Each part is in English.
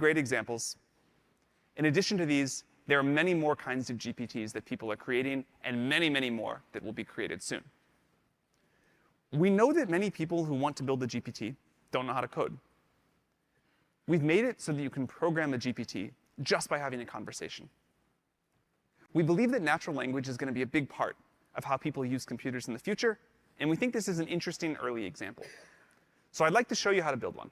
great examples. In addition to these, there are many more kinds of GPTs that people are creating, and many, many more that will be created soon. We know that many people who want to build a GPT don't know how to code. We've made it so that you can program a GPT just by having a conversation. We believe that natural language is going to be a big part of how people use computers in the future, and we think this is an interesting early example. So I'd like to show you how to build one.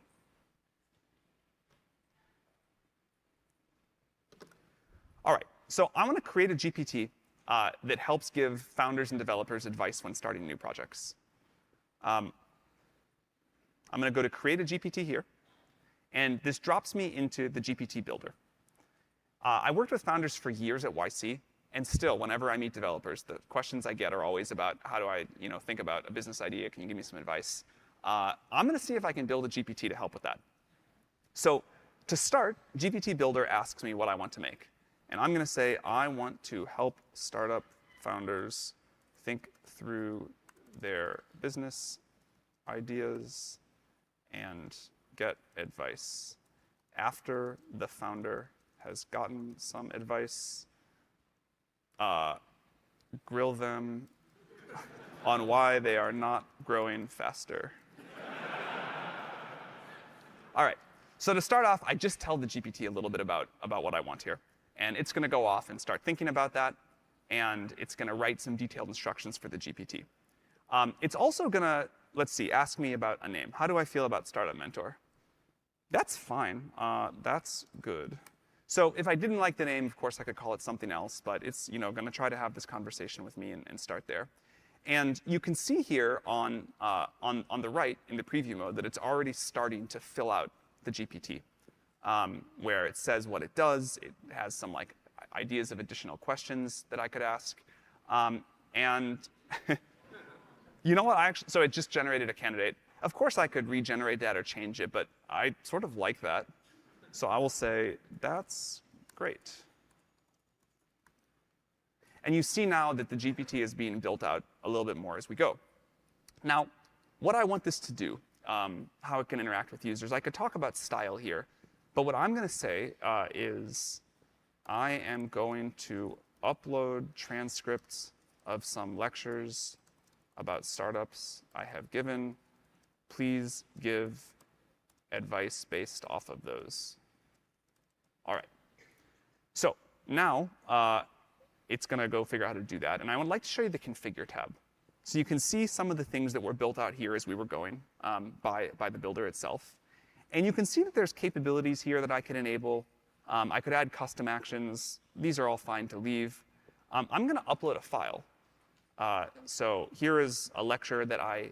All right, so I want to create a GPT that helps give founders and developers advice when starting new projects. I'm going to go to Create a GPT here, and this drops me into the GPT builder. I worked with founders for years at YC, and still, whenever I meet developers, the questions I get are always about how do I think about a business idea? Can you give me some advice? I'm going to see if I can build a GPT to help with that. So to start, GPT Builder asks me what I want to make. And I'm going to say, I want to help startup founders think through their business ideas and get advice. After the founder has gotten some advice, grill them on why they are not growing faster. All right, so to start off, I just tell the GPT a little bit about what I want here. And it's going to go off and start thinking about that, and it's going to write some detailed instructions for the GPT. It's also going to, let's see, ask me about a name. How do I feel about Startup Mentor? That's fine. That's good. So if I didn't like the name, of course, I could call it something else, but it's going to try to have this conversation with me and start there. And you can see here on the right in the preview mode that it's already starting to fill out the GPT. Where it says what it does. It has some ideas of additional questions that I could ask. And you know what? So it just generated a candidate. Of course, I could regenerate that or change it, but I sort of like that. So I will say, that's great. And you see now that the GPT is being built out a little bit more as we go. Now, what I want this to do, how it can interact with users, I could talk about style here. But what I'm going to say is I am going to upload transcripts of some lectures about startups I have given. Please give advice based off of those. All right. So now it's going to go figure out how to do that. And I would like to show you the Configure tab. So you can see some of the things that were built out here as we were going by the builder itself. And you can see that there's capabilities here that I could enable. I could add custom actions. These are all fine to leave. I'm going to upload a file. So here is a lecture that I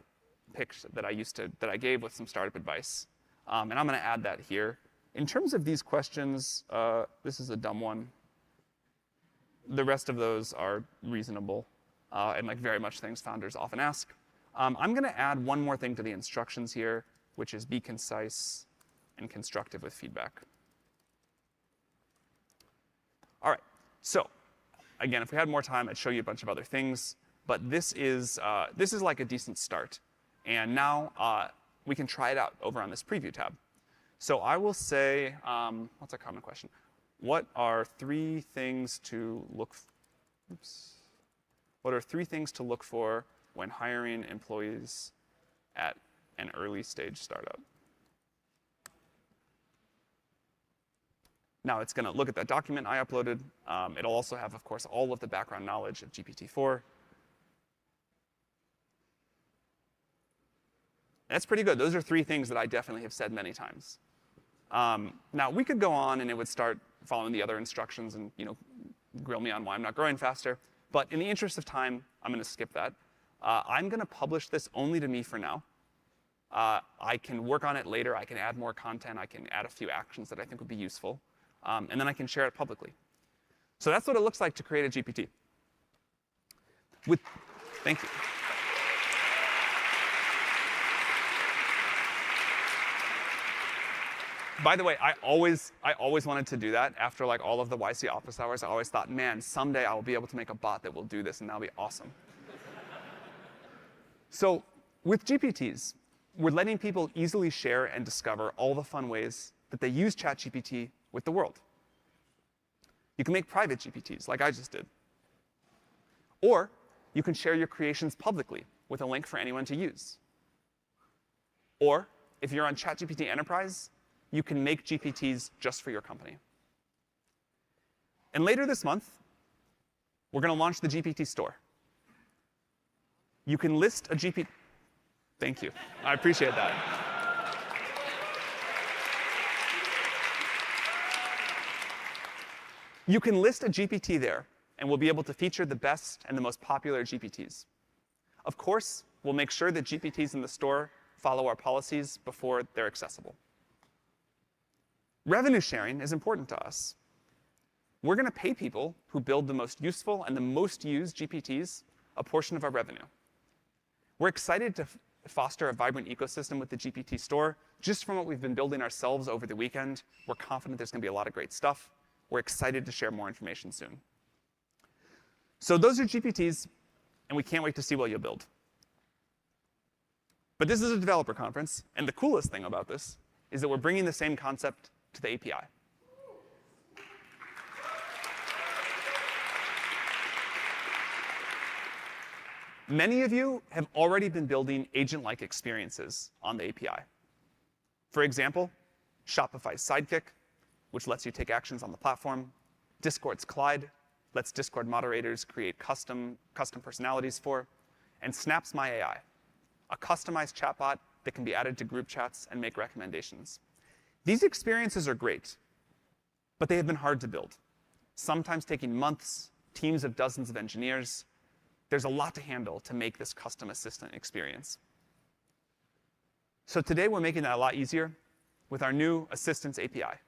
picked that I gave with some startup advice. And I'm going to add that here. In terms of these questions, this is a dumb one. The rest of those are reasonable and very much things founders often ask. I'm going to add one more thing to the instructions here, which is be concise and constructive with feedback. All right, so again, if we had more time, I'd show you a bunch of other things, but this is like a decent start. And now we can try it out over on this preview tab. So I will say, what's a common question? What are three things to look for when hiring employees at an early stage startup? Now it's going to look at that document I uploaded. It'll also have, of course, all of the background knowledge of GPT-4. That's pretty good. Those are three things that I definitely have said many times. Now we could go on and it would start following the other instructions and grill me on why I'm not growing faster. But in the interest of time, I'm going to skip that. I'm going to publish this only to me for now. I can work on it later. I can add more content. I can add a few actions that I think would be useful. And then I can share it publicly. So that's what it looks like to create a GPT. Thank you. By the way, I always wanted to do that after all of the YC office hours. I always thought, man, someday I will be able to make a bot that will do this, and that'll be awesome. So with GPTs, we're letting people easily share and discover all the fun ways that that they use ChatGPT with the world. You can make private GPTs, like I just did. Or you can share your creations publicly with a link for anyone to use. Or if you're on ChatGPT Enterprise, you can make GPTs just for your company. And later this month, we're going to launch the GPT store. You can list a GPT. Thank you. I appreciate that. You can list a GPT there, and we'll be able to feature the best and the most popular GPTs. Of course, we'll make sure that GPTs in the store follow our policies before they're accessible. Revenue sharing is important to us. We're going to pay people who build the most useful and the most used GPTs a portion of our revenue. We're excited to foster a vibrant ecosystem with the GPT store. Just from what we've been building ourselves over the weekend, we're confident there's going to be a lot of great stuff. We're excited to share more information soon. So those are GPTs, and we can't wait to see what you'll build. But this is a developer conference, and the coolest thing about this is that we're bringing the same concept to the API. Many of you have already been building agent-like experiences on the API. For example, Shopify's Sidekick, which lets you take actions on the platform. Discord's Clyde lets Discord moderators create custom personalities for. And Snap's My AI, a customized chatbot that can be added to group chats and make recommendations. These experiences are great, but they have been hard to build, sometimes taking months, teams of dozens of engineers. There's a lot to handle to make this custom assistant experience. So today, we're making that a lot easier with our new Assistants API.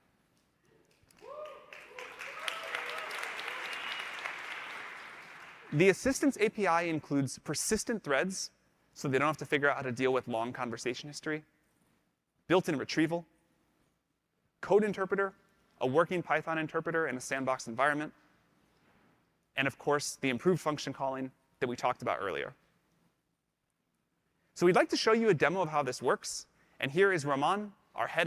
The Assistants API includes persistent threads, so they don't have to figure out how to deal with long conversation history, built-in retrieval, code interpreter, a working Python interpreter in a sandbox environment, and of course, the improved function calling that we talked about earlier. So we'd like to show you a demo of how this works, and here is Raman, our head of